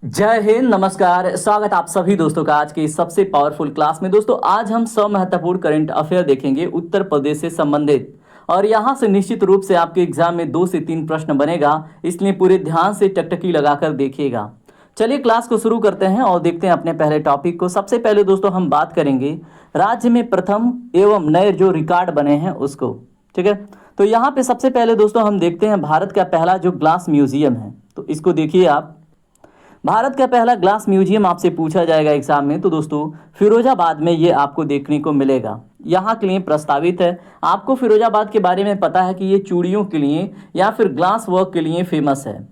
जय हिंद, नमस्कार। स्वागत आप सभी दोस्तों का आज के इस सबसे पावरफुल क्लास में। दोस्तों आज हम 100 महत्वपूर्ण करंट अफेयर देखेंगे उत्तर प्रदेश से संबंधित, और यहाँ से निश्चित रूप से आपके एग्जाम में 2 से 3 प्रश्न बनेगा, इसलिए पूरे ध्यान से टकटकी लगाकर देखिएगा। चलिए क्लास को शुरू करते हैं और देखते हैं अपने पहले टॉपिक को। सबसे पहले दोस्तों हम बात करेंगे राज्य में प्रथम एवं नए जो रिकॉर्ड बने हैं उसको। ठीक है, तो यहाँ पे सबसे पहले दोस्तों हम देखते हैं भारत का पहला जो ग्लास म्यूजियम है, तो इसको देखिए आप। भारत का पहला ग्लास म्यूजियम आपसे पूछा जाएगा एग्जाम में, तो दोस्तों फिरोजाबाद में ये आपको देखने को मिलेगा, यहाँ के लिए प्रस्तावित है। आपको फिरोजाबाद के बारे में पता है कि ये चूड़ियों के लिए या फिर ग्लास वर्क के लिए फेमस है।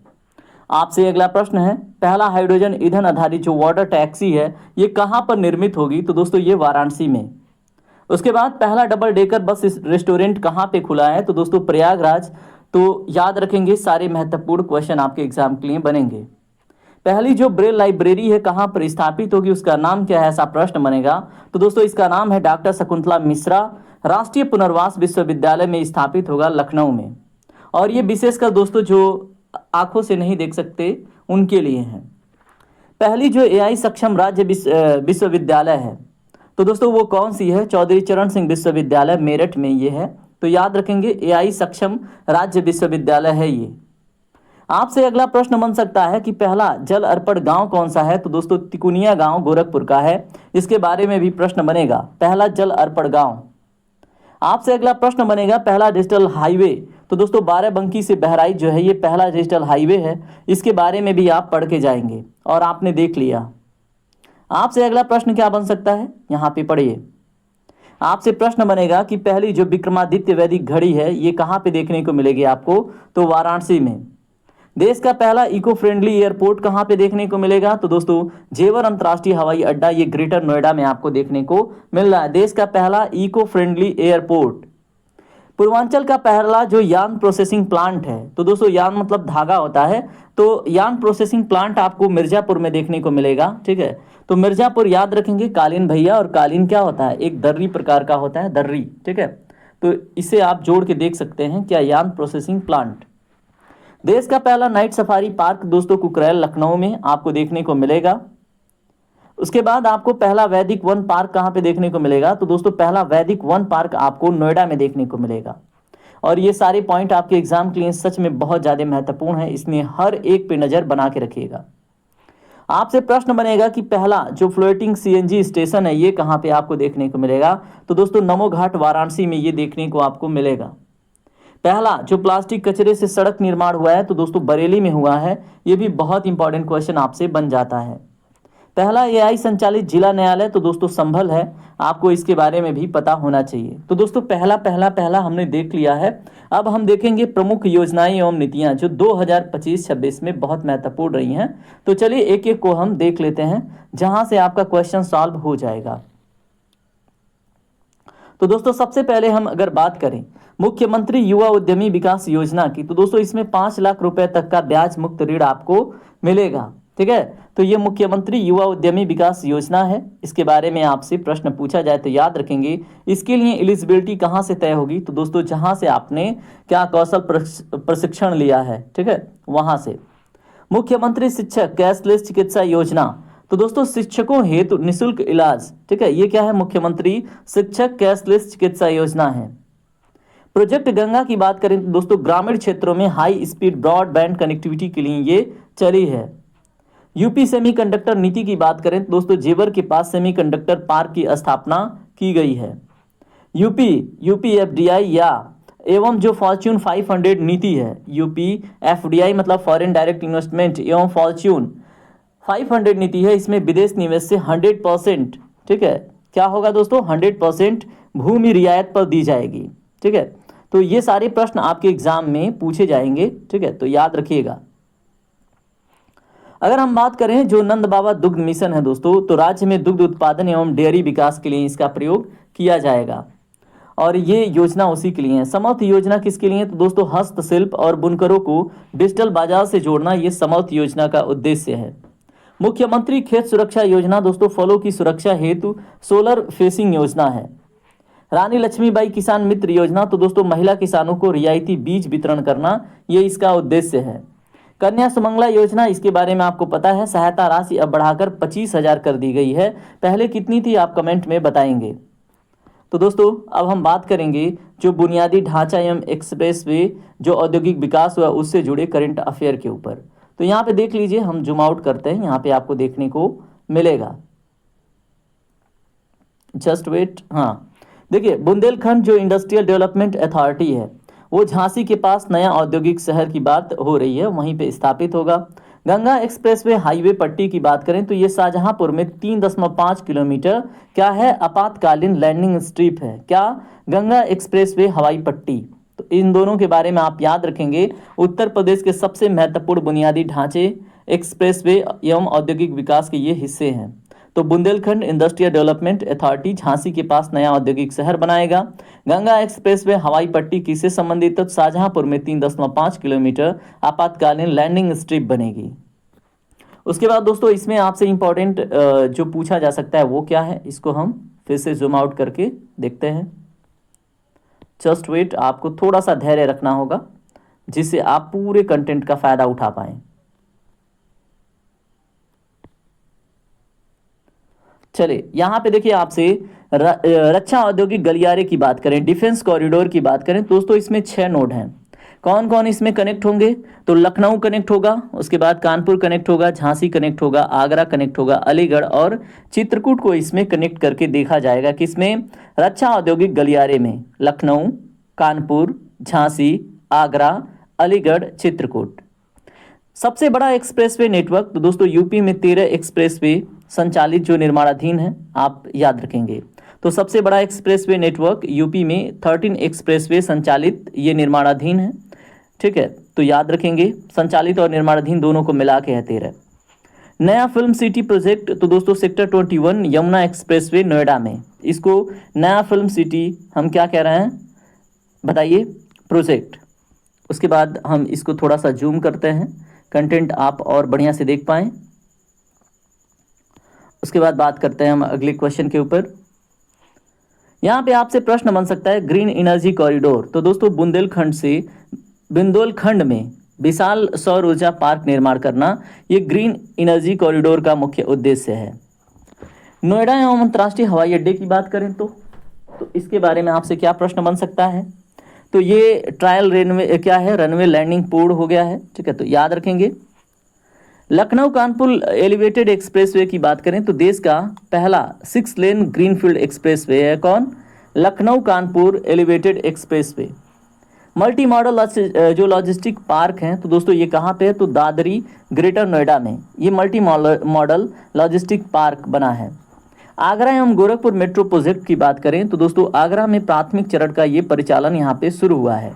आपसे अगला प्रश्न है, पहला हाइड्रोजन ईंधन आधारित जो वाटर टैक्सी है ये कहाँ पर निर्मित होगी, तो दोस्तों ये वाराणसी में। उसके बाद पहला डबल डेकर बस रेस्टोरेंट कहाँ पे खुला है, तो दोस्तों प्रयागराज। तो याद रखेंगे, सारे महत्वपूर्ण क्वेश्चन आपके एग्जाम के लिए बनेंगे। पहली जो ब्रेल लाइब्रेरी है कहाँ पर स्थापित होगी, उसका नाम क्या है, ऐसा प्रश्न बनेगा, तो दोस्तों इसका नाम है डॉक्टर शकुंतला मिश्रा राष्ट्रीय पुनर्वास विश्वविद्यालय में स्थापित होगा, लखनऊ में। और ये विशेषकर दोस्तों जो आंखों से नहीं देख सकते उनके लिए है। पहली जो एआई सक्षम राज्य विश्वविद्यालय है, तो दोस्तों वो कौन सी है, चौधरी चरण सिंह विश्वविद्यालय मेरठ में ये है। तो याद रखेंगे एआई सक्षम राज्य विश्वविद्यालय है ये। आपसे अगला प्रश्न बन सकता है कि पहला जल अर्पण गांव कौन सा है, तो दोस्तों तिकुनिया गांव गोरखपुर का है, इसके बारे में भी प्रश्न बनेगा, पहला जल अर्पण गांव। आपसे अगला प्रश्न बनेगा पहला डिजिटल हाईवे, तो दोस्तों बाराबंकी से बहराइच जो है ये पहला डिजिटल हाईवे है, इसके बारे में भी आप पढ़ के जाएंगे और आपने देख लिया। आपसे अगला प्रश्न क्या बन सकता है, यहाँ पे पढ़िए। आपसे प्रश्न बनेगा कि पहली जो विक्रमादित्य वैदिक घड़ी है ये कहाँ पे देखने को मिलेगी आपको, तो वाराणसी में। देश का पहला इको फ्रेंडली एयरपोर्ट कहाँ पे देखने को मिलेगा, तो दोस्तों जेवर अंतर्राष्ट्रीय हवाई अड्डा, ये ग्रेटर नोएडा में आपको देखने को मिल रहा है, देश का पहला इको फ्रेंडली एयरपोर्ट। पूर्वांचल का पहला जो यार्न प्रोसेसिंग प्लांट है, तो दोस्तों यार्न मतलब धागा होता है, तो यार्न प्रोसेसिंग प्लांट आपको मिर्जापुर में देखने को मिलेगा। ठीक है, तो मिर्जापुर याद रखेंगे, कालीन भैया, और कालीन क्या होता है, एक दर्री प्रकार का होता है, दर्री। ठीक है, तो इसे आप जोड़ के देख सकते हैं क्या, यार्न प्रोसेसिंग प्लांट। देश का पहला नाइट सफारी पार्क दोस्तों कुकरेल लखनऊ में आपको देखने को मिलेगा। उसके बाद आपको पहला वैदिक वन पार्क कहाँ पे देखने को मिलेगा, तो दोस्तों पहला वैदिक वन पार्क आपको नोएडा में देखने को मिलेगा। और ये सारे पॉइंट आपके एग्जाम के लिए सच में बहुत ज़्यादा महत्वपूर्ण है, इसलिए हर एक पे नज़र बना के रखिएगा। आपसे प्रश्न बनेगा कि पहला जो फ्लोटिंग सीएनजी स्टेशन है ये कहाँ पे आपको देखने को मिलेगा, तो दोस्तों नमो घाट वाराणसी में ये देखने को आपको मिलेगा। पहला जो प्लास्टिक कचरे से सड़क निर्माण हुआ है, तो दोस्तों बरेली में हुआ है, ये भी बहुत इंपॉर्टेंट क्वेश्चन आपसे बन जाता है। पहला एआई संचालित जिला न्यायालय, तो दोस्तों संभल है, आपको इसके बारे में भी पता होना चाहिए। तो दोस्तों पहला पहला पहला हमने देख लिया है। अब हम देखेंगे प्रमुख योजनाएं एवं नीतियां जो 2025-26 में बहुत महत्वपूर्ण रही हैं। तो चलिए एक एक को हम देख लेते हैं, जहां से आपका क्वेश्चन सॉल्व हो जाएगा। तो दोस्तों सबसे पहले हम अगर बात करें मुख्यमंत्री युवा उद्यमी विकास योजना की, तो दोस्तों इसमें 5 लाख रुपए तक का ब्याज मुक्त ऋण आपको मिलेगा। ठीक है, तो ये मुख्यमंत्री युवा उद्यमी विकास योजना है, इसके बारे में आपसे प्रश्न पूछा जाए तो याद रखेंगे इसके लिए एलिजिबिलिटी कहाँ से तय होगी, तो दोस्तों जहाँ से आपने क्या कौशल प्रशिक्षण लिया है, ठीक है, वहाँ से। मुख्यमंत्री शिक्षक कैशलेस चिकित्सा योजना, तो दोस्तों शिक्षकों हेतु निःशुल्क इलाज, ठीक है, ये क्या है, मुख्यमंत्री शिक्षक कैशलेस चिकित्सा योजना है। प्रोजेक्ट गंगा की बात करें तो दोस्तों ग्रामीण क्षेत्रों में हाई स्पीड ब्रॉडबैंड कनेक्टिविटी के लिए ये चली है। यूपी सेमीकंडक्टर नीति की बात करें तो दोस्तों जेवर के पास सेमीकंडक्टर पार्क की स्थापना की गई है। यूपी एफडीआई या एवं जो फॉर्च्यून 500 नीति है, यूपी एफडीआई मतलब फॉरेन डायरेक्ट इन्वेस्टमेंट एवं फॉर्च्यून 500 नीति है, इसमें विदेश निवेश से 100%, ठीक है, क्या होगा दोस्तों, 100% भूमि रियायत पर दी जाएगी। ठीक है, तो ये सारे प्रश्न आपके एग्जाम में पूछे जाएंगे। ठीक है, तो याद रखिएगा। अगर हम बात करें जो नंद बाबा दुग्ध मिशन है दोस्तों, तो राज्य में दुग्ध उत्पादन एवं डेयरी विकास के लिए इसका प्रयोग किया जाएगा, और ये योजना उसी के लिए है। समर्थ योजना किसके लिए, तो दोस्तों हस्तशिल्प और बुनकरों को डिजिटल बाजार से जोड़ना, ये समर्थ योजना का उद्देश्य है। मुख्यमंत्री खेत सुरक्षा योजना दोस्तों फलों की सुरक्षा हेतु सोलर फेसिंग योजना है। रानी लक्ष्मीबाई किसान मित्र योजना, तो दोस्तों महिला किसानों को रियायती बीज वितरण करना, ये इसका उद्देश्य है। कन्या सुमंगला योजना, इसके बारे में आपको पता है, सहायता राशि अब बढ़ाकर 25,000 कर दी गई है। पहले कितनी थी आप कमेंट में बताएंगे। तो दोस्तों अब हम बात करेंगे जो बुनियादी ढांचा एवं एक्सप्रेसवे जो औद्योगिक विकास हुआ उससे जुड़े करंट अफेयर के ऊपर। तो यहाँ पे देख लीजिए, हम जूम आउट करते हैं, यहाँ पे आपको देखने को मिलेगा। Just wait. हाँ देखिए, बुंदेलखंड जो इंडस्ट्रियल डेवलपमेंट अथॉरिटी है वो झांसी के पास नया औद्योगिक शहर की बात हो रही है, वहीं पे स्थापित होगा। गंगा एक्सप्रेसवे हाईवे पट्टी की बात करें तो ये शाहजहांपुर में 3.5 किलोमीटर क्या है, आपातकालीन लैंडिंग स्ट्रिप है। क्या? गंगा एक्सप्रेसवे हवाई पट्टी। तो इन दोनों के बारे में आप याद रखेंगे। उत्तर प्रदेश के सबसे महत्वपूर्ण बुनियादी ढांचे एक्सप्रेसवे एवं औद्योगिक विकास के ये हिस्से हैं। तो Bundelkhand industrial development authority Jhansi के पास नया औद्योगिक शहर बनाएगा। गंगा एक्सप्रेसवे हवाई पट्टी किससे संबंधित? तो शाहजहांपुर में 3.5 किलोमीटर आपातकालीन लैंडिंग स्ट्रिप बनेगी। उसके बाद दोस्तों इसमें आपसे इंपॉर्टेंट जो पूछा जा सकता है वो क्या है, इसको हम फिर से जूम आउट करके देखते हैं। जस्ट वेट, आपको थोड़ा सा धैर्य रखना होगा जिससे आप पूरे कंटेंट का फायदा उठा पाएं। चलिए यहाँ पे देखिए, आपसे रक्षा औद्योगिक गलियारे की बात करें, डिफेंस कॉरिडोर की बात करें, दोस्तों इसमें 6 नोड हैं। कौन कौन इसमें कनेक्ट होंगे? तो लखनऊ कनेक्ट होगा, उसके बाद कानपुर कनेक्ट होगा, झांसी कनेक्ट होगा, आगरा कनेक्ट होगा, अलीगढ़ और चित्रकूट को इसमें कनेक्ट करके देखा जाएगा। किसमें? रक्षा औद्योगिक गलियारे में। लखनऊ, कानपुर, झांसी, आगरा, अलीगढ़, चित्रकूट। सबसे बड़ा एक्सप्रेसवे नेटवर्क, तो दोस्तों यूपी में 13 एक्सप्रेसवे संचालित जो निर्माणाधीन है, आप याद रखेंगे। तो सबसे बड़ा एक्सप्रेसवे नेटवर्क यूपी में 13 एक्सप्रेसवे संचालित ये निर्माणाधीन है। ठीक है, तो याद रखेंगे, संचालित और निर्माणाधीन दोनों को मिला के है 13। नया फिल्म सिटी प्रोजेक्ट, तो दोस्तों सेक्टर 21 यमुना एक्सप्रेसवे नोएडा में, इसको नया फिल्म सिटी हम क्या कह रहे हैं बताइए? प्रोजेक्ट। उसके बाद हम इसको थोड़ा सा जूम करते हैं, कंटेंट आप और बढ़िया से देख पाएं। उसके बाद बात करते हैं हम अगले क्वेश्चन के ऊपर। यहाँ पे आपसे प्रश्न बन सकता है, ग्रीन एनर्जी कॉरिडोर, तो दोस्तों बुंदेलखंड में विशाल सौर ऊर्जा पार्क निर्माण करना, ये ग्रीन एनर्जी कॉरिडोर का मुख्य उद्देश्य है। नोएडा एवं अंतर्राष्ट्रीय हवाई अड्डे की बात करें तो इसके बारे में आपसे क्या प्रश्न बन सकता है? तो ये ट्रायल रनवे क्या है, रनवे लैंडिंग पूर्ण हो गया है। ठीक है, तो याद रखेंगे। लखनऊ कानपुर एलिवेटेड एक्सप्रेसवे की बात करें तो देश का पहला 6 लेन ग्रीनफील्ड एक्सप्रेसवे है। कौन? Lucknow Kanpur elevated expressway. Multi modal जो लॉजिस्टिक पार्क हैं, तो दोस्तों ये कहाँ पे है? तो दादरी ग्रेटर नोएडा में ये मल्टी मॉडल लॉजिस्टिक पार्क बना है। आगरा एवं गोरखपुर मेट्रो प्रोजेक्ट की बात करें तो दोस्तों आगरा में प्राथमिक चरण का ये परिचालन यहाँ पे शुरू हुआ है।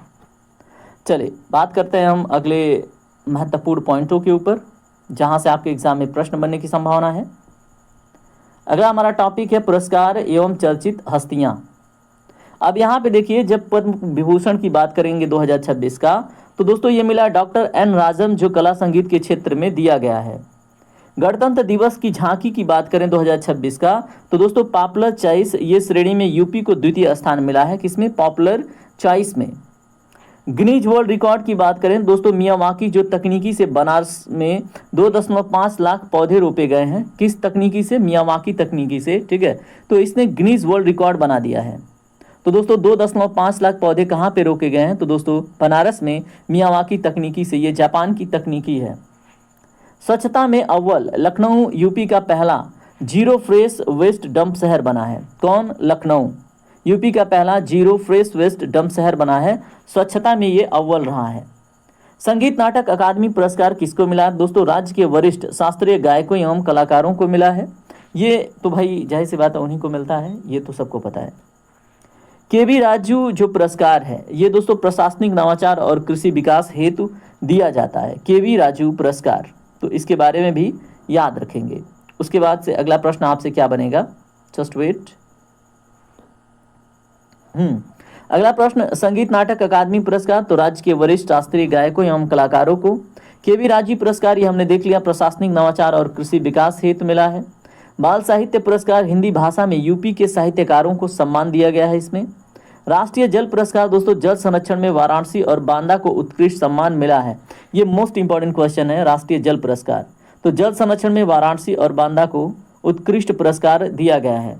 चलिए बात करते हैं हम अगले महत्वपूर्ण पॉइंटों के ऊपर जहाँ से आपके एग्जाम में प्रश्न बनने की संभावना है। अगला हमारा टॉपिक है पुरस्कार एवं चर्चित हस्तियाँ। अब यहाँ पे देखिए, जब पद्म विभूषण की बात करेंगे 2026 का, तो दोस्तों ये मिला डॉक्टर एन राजन जो कला संगीत के क्षेत्र में दिया गया है। गणतंत्र दिवस की झांकी की बात करें 2026 का, तो दोस्तों पॉपुलर चॉइस ये श्रेणी में यूपी को द्वितीय स्थान मिला है। किसमें? पॉपुलर चॉइस में। गिनीज वर्ल्ड रिकॉर्ड की बात करें दोस्तों, मियावाकी जो तकनीकी से बनारस में 2.5 लाख पौधे रोपे गए हैं। किस तकनीकी से? मियावाकी तकनीकी से। ठीक है, तो इसने गिनीज वर्ल्ड रिकॉर्ड बना दिया है। तो दोस्तों 2.5 लाख पौधे कहाँ पे रोके गए हैं? तो दोस्तों बनारस में मियावाकी तकनीकी से, ये जापान की तकनीकी है। स्वच्छता में अव्वल लखनऊ यूपी का पहला जीरो फ्रेश वेस्ट डंप शहर बना है। कौन? लखनऊ यूपी का पहला जीरो फ्रेश वेस्ट डंप शहर बना है। स्वच्छता में ये अव्वल रहा है। संगीत नाटक अकादमी पुरस्कार किसको मिला? दोस्तों राज्य के वरिष्ठ शास्त्रीय गायकों एवं कलाकारों को मिला है। ये तो भाई जाहिर सी बात है उन्हीं को मिलता है, ये तो सबको पता है। केवी राजू जो पुरस्कार है ये दोस्तों प्रशासनिक नवाचार और कृषि विकास हेतु दिया जाता है। केवी राजू पुरस्कार, तो इसके बारे में भी याद रखेंगे। उसके बाद से अगला प्रश्न आपसे क्या बनेगा? Just wait. अगला प्रश्न, संगीत नाटक अकादमी पुरस्कार, तो राज्य के वरिष्ठ शास्त्रीय गायकों एवं कलाकारों को। केवी राजू पुरस्कार ये हमने देख लिया, प्रशासनिक नवाचार और कृषि विकास हेतु मिला है। बाल साहित्य पुरस्कार हिंदी भाषा में यूपी के साहित्यकारों को सम्मान दिया गया है इसमें। राष्ट्रीय जल पुरस्कार दोस्तों जल संरक्षण में वाराणसी और बांदा को उत्कृष्ट सम्मान मिला है। ये मोस्ट इंपॉर्टेंट क्वेश्चन है, राष्ट्रीय जल पुरस्कार। तो जल संरक्षण में वाराणसी और बांदा को उत्कृष्ट पुरस्कार दिया गया है।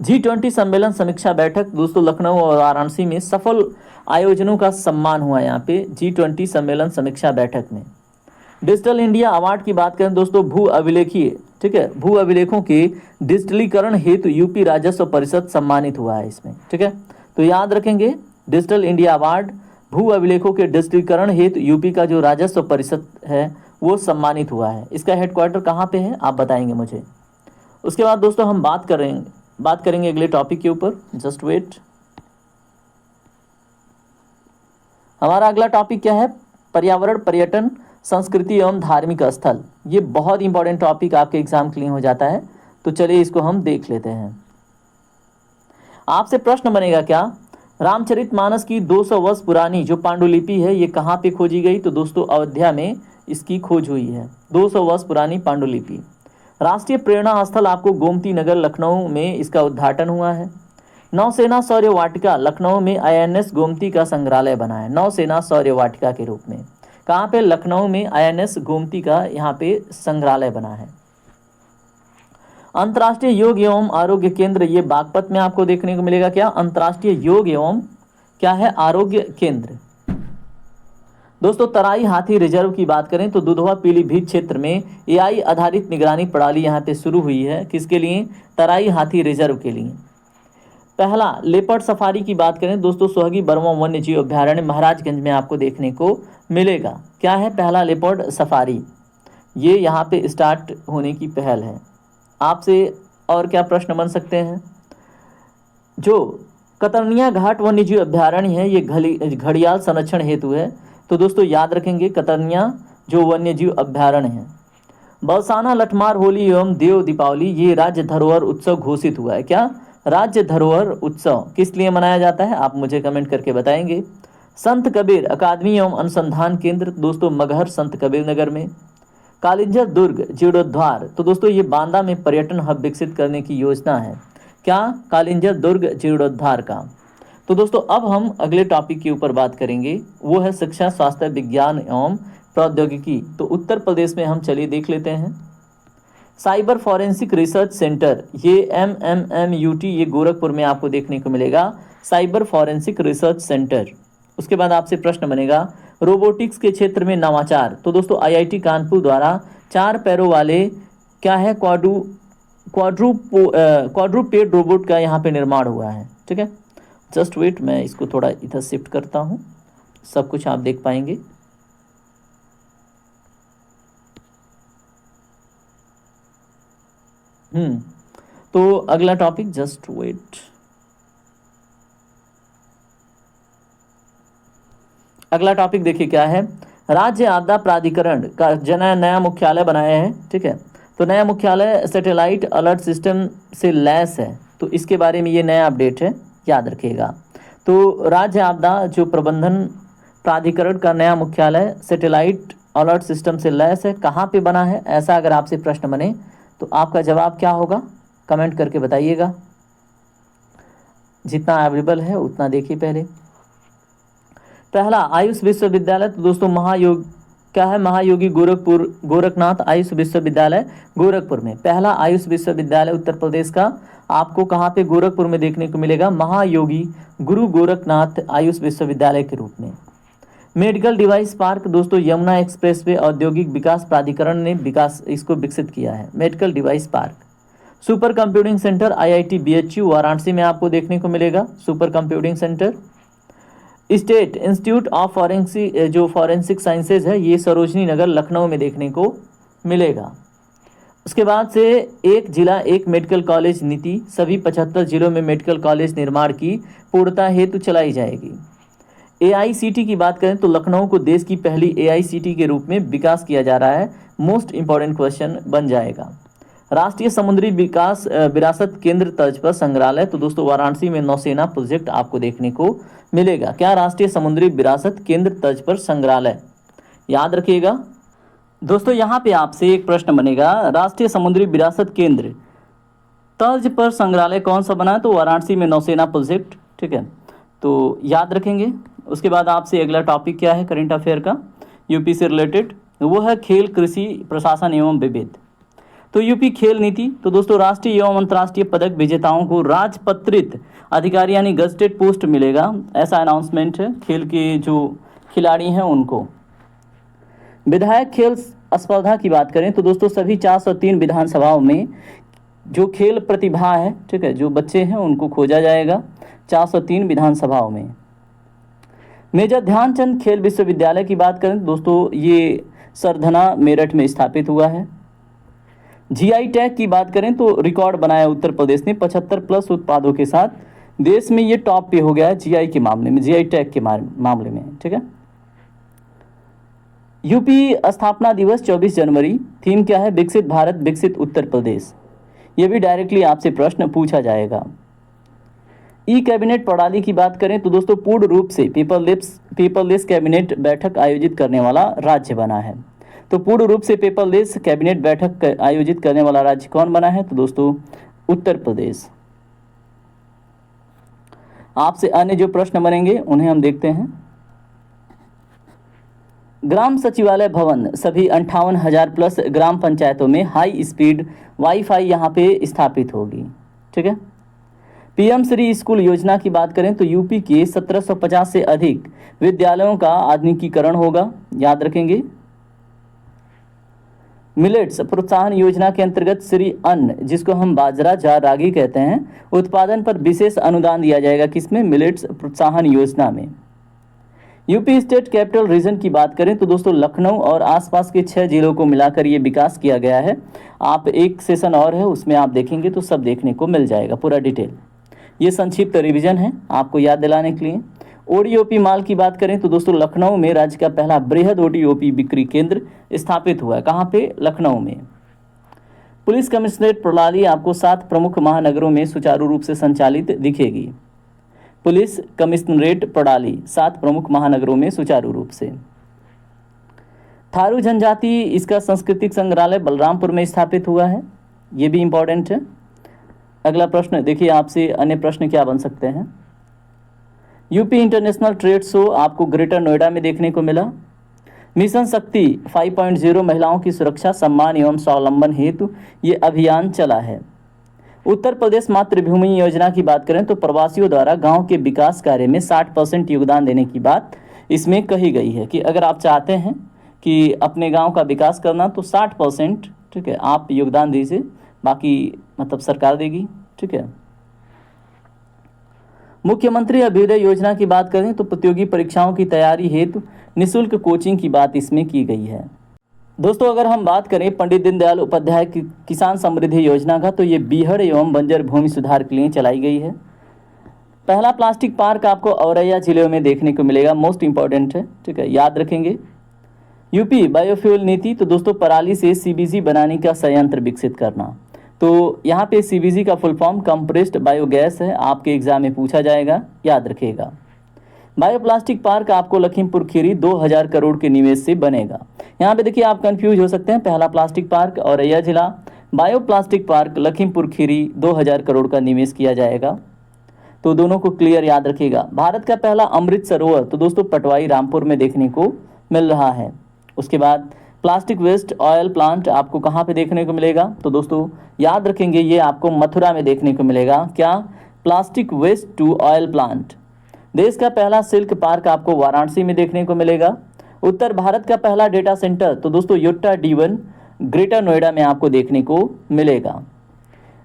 G20 सम्मेलन समीक्षा बैठक दोस्तों लखनऊ और वाराणसी में सफल आयोजनों का सम्मान हुआ यहाँ पे G20 सम्मेलन समीक्षा बैठक में। डिजिटल इंडिया अवार्ड की बात करें दोस्तों, भू अभिलेखीय, ठीक है, भू अभिलेखों के डिजिटलीकरण हेतु यूपी राजस्व परिषद सम्मानित हुआ है इसमें, ठीक है। तो याद रखेंगे डिजिटल इंडिया अवार्ड भू अभिलेखों के डिजिटलीकरण हेतु यूपी का जो राजस्व परिषद है वो सम्मानित हुआ है। इसका हेडक्वार्टर कहाँ पे है आप बताएंगे मुझे। उसके बाद दोस्तों हम बात करेंगे अगले टॉपिक के ऊपर। जस्ट वेट, हमारा अगला टॉपिक क्या है, पर्यावरण, पर्यटन, संस्कृति एवं धार्मिक स्थल। ये बहुत इंपॉर्टेंट टॉपिक आपके एग्जाम के लिए हो जाता है, तो चलिए इसको हम देख लेते हैं। आपसे प्रश्न बनेगा क्या, रामचरितमानस की 200 वर्ष पुरानी जो पांडुलिपि है ये कहाँ पे खोजी गई, तो दोस्तों अयोध्या में इसकी खोज हुई है। 200 वर्ष पुरानी पांडुलिपि। राष्ट्रीय प्रेरणा स्थल आपको गोमती नगर लखनऊ में इसका उद्घाटन हुआ है। नौसेना शौर्य वाटिका लखनऊ में INS गोमती का संग्रहालय बना है, नौसेना शौर्य वाटिका के रूप में। कहाँ पे, लखनऊ में INS गोमती का यहाँ पे संग्रहालय बना है। अंतर्राष्ट्रीय योग एवं आरोग्य केंद्र ये बागपत में आपको देखने को मिलेगा। क्या, अंतर्राष्ट्रीय योग एवं क्या है, आरोग्य केंद्र। दोस्तों तराई हाथी रिजर्व की बात करें तो दुधवा पीलीभीत क्षेत्र में AI आधारित निगरानी प्रणाली यहाँ पे शुरू हुई है। किसके लिए, तराई हाथी रिजर्व के लिए। पहला लेपर्ड सफारी की बात करें दोस्तों, सोहगी बर्मा वन्य जीव अभ्यारण्य महाराजगंज में आपको देखने को मिलेगा। क्या है, पहला लेपर्ड सफारी, ये यहाँ पे स्टार्ट होने की पहल है। आपसे और क्या प्रश्न बन सकते हैं, जो कतरनिया घाट वन्य जीव अभ्यारण्य है ये घड़ियाल संरक्षण हेतु है। तो दोस्तों याद रखेंगे कतरनिया जो वन्य जीव अभ्यारण्य है। बरसाना, लठमार, होली एवं देव दीपावली ये राज्य धरोहर उत्सव घोषित हुआ है। क्या, राज्य धरोहर उत्सव किस लिए मनाया जाता है आप मुझे कमेंट करके बताएंगे। संत कबीर अकादमी एवं अनुसंधान केंद्र दोस्तों मगहर संत कबीर नगर में। कालिंजर दुर्ग जीर्णोद्धार, तो दोस्तों ये बांदा में पर्यटन हब विकसित करने की योजना है। क्या, कालिंजर दुर्ग जीर्णोद्धार का। तो दोस्तों अब हम अगले टॉपिक के ऊपर बात करेंगे, वो है शिक्षा, स्वास्थ्य, विज्ञान एवं प्रौद्योगिकी। तो उत्तर प्रदेश में हम चलिए देख लेते हैं। साइबर फॉरेंसिक रिसर्च सेंटर ये MMMUT ये गोरखपुर में आपको देखने को मिलेगा, साइबर फॉरेंसिक रिसर्च सेंटर। उसके बाद आपसे प्रश्न बनेगा रोबोटिक्स के क्षेत्र में नवाचार। तो दोस्तों IIT कानपुर द्वारा 4 पैरों वाले क्या है, क्वाड्रूपेड रोबोट का यहाँ पे निर्माण हुआ है, ठीक है। जस्ट वेट, मैं इसको थोड़ा इधर शिफ्ट करता हूँ, सब कुछ आप देख पाएंगे। तो अगला टॉपिक, जस्ट वेट, अगला टॉपिक देखिए क्या है, राज्य आपदा प्राधिकरण का नया मुख्यालय बनाया है, ठीक है। तो नया मुख्यालय सैटेलाइट अलर्ट सिस्टम से लैस है, तो इसके बारे में ये नया अपडेट है, याद रखिएगा। तो राज्य आपदा जो प्रबंधन प्राधिकरण का नया मुख्यालय सैटेलाइट अलर्ट सिस्टम से लैस है, कहाँ पे बना है, ऐसा अगर आपसे प्रश्न बने तो आपका जवाब क्या होगा कमेंट करके बताइएगा। जितना अवेलेबल है उतना देखिए। पहला आयुष विश्वविद्यालय, तो दोस्तों महायोग क्या है, महायोगी गोरखनाथ आयुष विश्वविद्यालय गोरखपुर में। पहला आयुष विश्वविद्यालय उत्तर प्रदेश का आपको कहाँ पे, गोरखपुर में देखने को मिलेगा, महायोगी गुरु गोरखनाथ आयुष विश्वविद्यालय के रूप में। मेडिकल डिवाइस पार्क दोस्तों यमुना एक्सप्रेसवे औद्योगिक विकास प्राधिकरण ने इसको विकसित किया है, medical device park. Super computing centre IIT BHU Varanasi में आपको देखने को मिलेगा, super computing centre. State institute of forensic sciences है, ये सरोजनी नगर लखनऊ में देखने को मिलेगा। उसके बाद से एक जिला एक मेडिकल कॉलेज नीति सभी 75 जिलों में मेडिकल कॉलेज निर्माण की पूर्णता हेतु चलाई जाएगी। AICT की बात करें तो लखनऊ को देश की पहली AICT के रूप में विकास किया जा रहा है, मोस्ट इंपॉर्टेंट क्वेश्चन बन जाएगा। राष्ट्रीय समुद्री विकास विरासत केंद्र तर्ज पर संग्रहालय, तो दोस्तों वाराणसी में नौसेना प्रोजेक्ट आपको देखने को मिलेगा। क्या, राष्ट्रीय समुद्री विरासत केंद्र तर्ज पर संग्रहालय, याद रखिएगा। दोस्तों यहाँ पे आपसे एक प्रश्न बनेगा, राष्ट्रीय समुद्री विरासत केंद्र तर्ज पर संग्रहालय कौन सा बना है, तो वाराणसी में नौसेना प्रोजेक्ट, ठीक है। तो याद रखेंगे। उसके बाद आपसे अगला टॉपिक क्या है करंट अफेयर का यूपी से रिलेटेड, वो है खेल, कृषि, प्रशासन एवं विविध। तो यूपी खेल नीति, तो दोस्तों राष्ट्रीय एवं अंतर्राष्ट्रीय पदक विजेताओं को राजपत्रित अधिकारी यानी गजटेड पोस्ट मिलेगा, ऐसा अनाउंसमेंट है खेल के जो खिलाड़ी हैं उनको। विधायक खेल स्पर्धा की बात करें तो दोस्तों सभी 403 विधानसभाओं में जो खेल प्रतिभा है, ठीक है, जो बच्चे हैं उनको खोजा जाएगा 403 विधानसभाओं में। मेजर ध्यानचंद खेल विश्वविद्यालय की बात करें तो दोस्तों ये सरधना मेरठ में स्थापित हुआ है। जीआई टैग की बात करें तो रिकॉर्ड बनाया उत्तर प्रदेश ने 75+ उत्पादों के साथ, देश में ये टॉप पे हो गया है जीआई के मामले में, जीआई टैग के मामले में, ठीक है। यूपी स्थापना दिवस 24 जनवरी, थीम क्या है, विकसित भारत विकसित उत्तर प्रदेश। ये भी डायरेक्टली आपसे प्रश्न पूछा जाएगा। ई कैबिनेट प्रणाली की बात करें तो दोस्तों पूर्ण रूप से पेपरलेस कैबिनेट बैठक आयोजित करने वाला राज्य बना है। तो पूर्ण रूप से पेपरलेस कैबिनेट बैठक आयोजित करने वाला राज्य कौन बना है, तो दोस्तों उत्तर प्रदेश। आपसे अन्य जो प्रश्न बनेंगे उन्हें हम देखते हैं। ग्राम सचिवालय भवन सभी 58,000+ ग्राम पंचायतों में हाई स्पीड वाईफाई यहाँ पे स्थापित होगी, ठीक है। पीएम श्री स्कूल योजना की बात करें तो यूपी के 1750 से अधिक विद्यालयों का आधुनिकीकरण होगा, याद रखेंगे। मिलेट्स प्रोत्साहन योजना के अंतर्गत श्री अन्न, जिसको हम बाजरा जा रागी कहते हैं, उत्पादन पर विशेष अनुदान दिया जाएगा, किसमें, मिलेट्स प्रोत्साहन योजना में। यूपी स्टेट कैपिटल रीजन की बात करें तो दोस्तों लखनऊ और आसपास के 6 जिलों को मिलाकर ये विकास किया गया है। आप एक सेशन और है उसमें आप देखेंगे तो सब देखने को मिल जाएगा पूरा डिटेल। ये संक्षिप्त रिवीजन है आपको याद दिलाने के लिए। ओडीओपी माल की बात करें तो दोस्तों लखनऊ में राज्य का पहला बृहद ओडीओपी बिक्री केंद्र स्थापित हुआ है, कहाँ पे, लखनऊ में। पुलिस कमिश्नरेट प्रणाली आपको 7 प्रमुख महानगरों में सुचारू रूप से संचालित दिखेगी। पुलिस कमिश्नरेट प्रणाली 7 प्रमुख महानगरों में सुचारू रूप से। थारू जनजाति, इसका सांस्कृतिक संग्रहालय बलरामपुर में स्थापित हुआ है, ये भी इंपॉर्टेंट है। अगला प्रश्न देखिए, आपसे अन्य प्रश्न क्या बन सकते हैं। यूपी इंटरनेशनल ट्रेड शो आपको ग्रेटर नोएडा में देखने को मिला। मिशन शक्ति 5.0 महिलाओं की सुरक्षा, सम्मान एवं स्वावलंबन हेतु ये अभियान चला है। उत्तर प्रदेश मातृभूमि योजना की बात करें तो प्रवासियों द्वारा गांव के विकास कार्य में 60% योगदान देने की बात इसमें कही गई है कि अगर आप चाहते हैं कि अपने गांव का विकास करना तो 60%, ठीक है, आप योगदान दीजिए, बाकी मतलब सरकार देगी, ठीक है। मुख्यमंत्री अभ्युदय योजना की बात करें तो प्रतियोगी परीक्षाओं की तैयारी हेतु निःशुल्क कोचिंग की बात इसमें की गई है। दोस्तों अगर हम बात करें पंडित दीनदयाल उपाध्याय की किसान समृद्धि योजना का, तो ये बीहड़ एवं बंजर भूमि सुधार के लिए चलाई गई है। पहला प्लास्टिक पार्क आपको औरैया जिले में देखने को मिलेगा, मोस्ट इंपॉर्टेंट है, ठीक है, याद रखेंगे। यूपी बायोफ्यूल नीति, तो दोस्तों पराली से सीबीजी बनाने का संयंत्र विकसित करना। तो यहाँ पे सीबीजी का फुल फॉर्म कंप्रेस्ड बायोगैस है, आपके एग्जाम में पूछा जाएगा, याद रखिएगा। बायोप्लास्टिक पार्क आपको लखीमपुर खीरी 2000 करोड़ के निवेश से बनेगा। यहाँ पे देखिए आप कंफ्यूज हो सकते हैं, पहला प्लास्टिक पार्क औरैया जिला, बायोप्लास्टिक पार्क लखीमपुर खीरी 2000 करोड़ का निवेश किया जाएगा, तो दोनों को क्लियर याद रखिएगा। भारत का पहला अमृत सरोवर, तो दोस्तों पटवाई रामपुर में देखने को मिल रहा है। उसके बाद प्लास्टिक वेस्ट ऑयल प्लांट आपको कहाँ पे देखने को मिलेगा, तो दोस्तों याद रखेंगे ये आपको मथुरा में देखने को मिलेगा। क्या, plastic waste to oil plant. देश का पहला सिल्क पार्क आपको वाराणसी में देखने को मिलेगा। उत्तर भारत का पहला डेटा सेंटर, तो दोस्तों योट्टा D1 ग्रेटर नोएडा में आपको देखने को मिलेगा।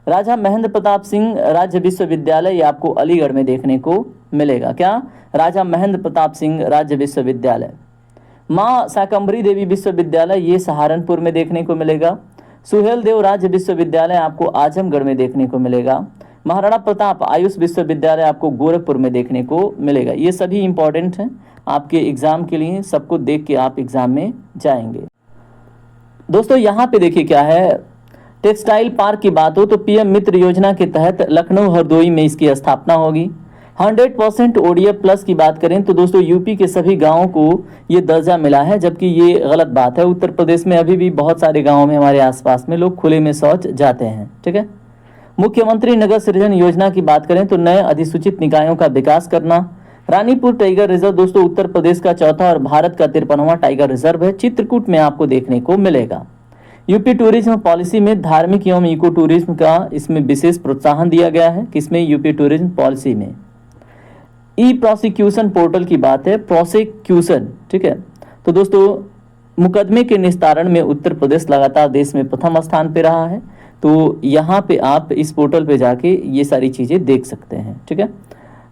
राजा महेंद्र प्रताप सिंह राज्य विश्वविद्यालय ये आपको अलीगढ़ में देखने को मिलेगा। क्या, राजा महेंद्र प्रताप सिंह राज्य विश्वविद्यालय। माँ शाकंभरी देवी विश्वविद्यालय ये सहारनपुर में देखने को मिलेगा। सुहेल देव राज्य विश्वविद्यालय आपको आजमगढ़ में देखने को मिलेगा। महाराणा प्रताप आयुष विश्वविद्यालय आपको गोरखपुर में देखने को मिलेगा। ये सभी इंपॉर्टेंट हैं आपके एग्जाम के लिए, सबको देख के आप एग्जाम में जाएंगे। दोस्तों यहाँ पे देखिए क्या है, टेक्सटाइल पार्क की बात हो तो पीएम मित्र योजना के तहत लखनऊ हरदोई में इसकी स्थापना होगी। 100% ODF प्लस की बात करें तो दोस्तों यूपी के सभी गांवों को ये दर्जा मिला है, जबकि ये गलत बात है। उत्तर प्रदेश में अभी भी बहुत सारे गांवों में हमारे आसपास में लोग खुले में शौच जाते हैं, ठीक है। मुख्यमंत्री नगर सृजन योजना की बात करें तो नए अधिसूचित निकायों का विकास करना, रानीपुर टाइगर रिजर्व दोस्तों उत्तर प्रदेश का चौथा और भारत का 53वां टाइगर रिजर्व है, चित्रकूट में आपको देखने को मिलेगा। यूपी टूरिज्म पॉलिसी में धार्मिक एवं इको टूरिज्म का इसमें विशेष प्रोत्साहन दिया गया है। किसमें? यूपी टूरिज्म पॉलिसी में। ई प्रोसिक्यूशन पोर्टल की बात है, प्रोसिक्यूशन, ठीक है। तो दोस्तों मुकदमे के निस्तारण में उत्तर प्रदेश लगातार देश में प्रथम स्थान पे रहा है। तो यहाँ पे आप इस पोर्टल पे जाके ये सारी चीज़ें देख सकते हैं, ठीक है।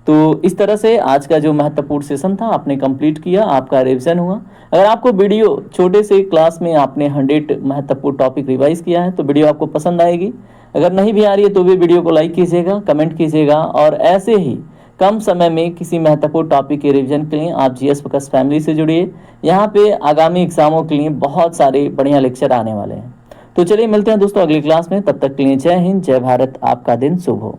तो इस तरह से आज का जो महत्वपूर्ण सेशन था आपने कंप्लीट किया, आपका रिवीजन हुआ। अगर आपको वीडियो छोटे से क्लास में आपने 100 महत्वपूर्ण टॉपिक रिवाइज किया है तो वीडियो आपको पसंद आएगी। अगर नहीं भी आ रही है तो भी वीडियो को लाइक कीजिएगा, कमेंट कीजिएगा और ऐसे ही कम समय में किसी महत्वपूर्ण टॉपिक के रिवीजन के लिए आप जीएस फोकस फैमिली से जुड़िए। यहाँ पे आगामी एग्जामों के लिए बहुत सारे बढ़िया लेक्चर आने वाले हैं। तो चलिए मिलते हैं दोस्तों अगली क्लास में, तब तक के लिए जय हिंद, जय भारत, आपका दिन शुभ हो।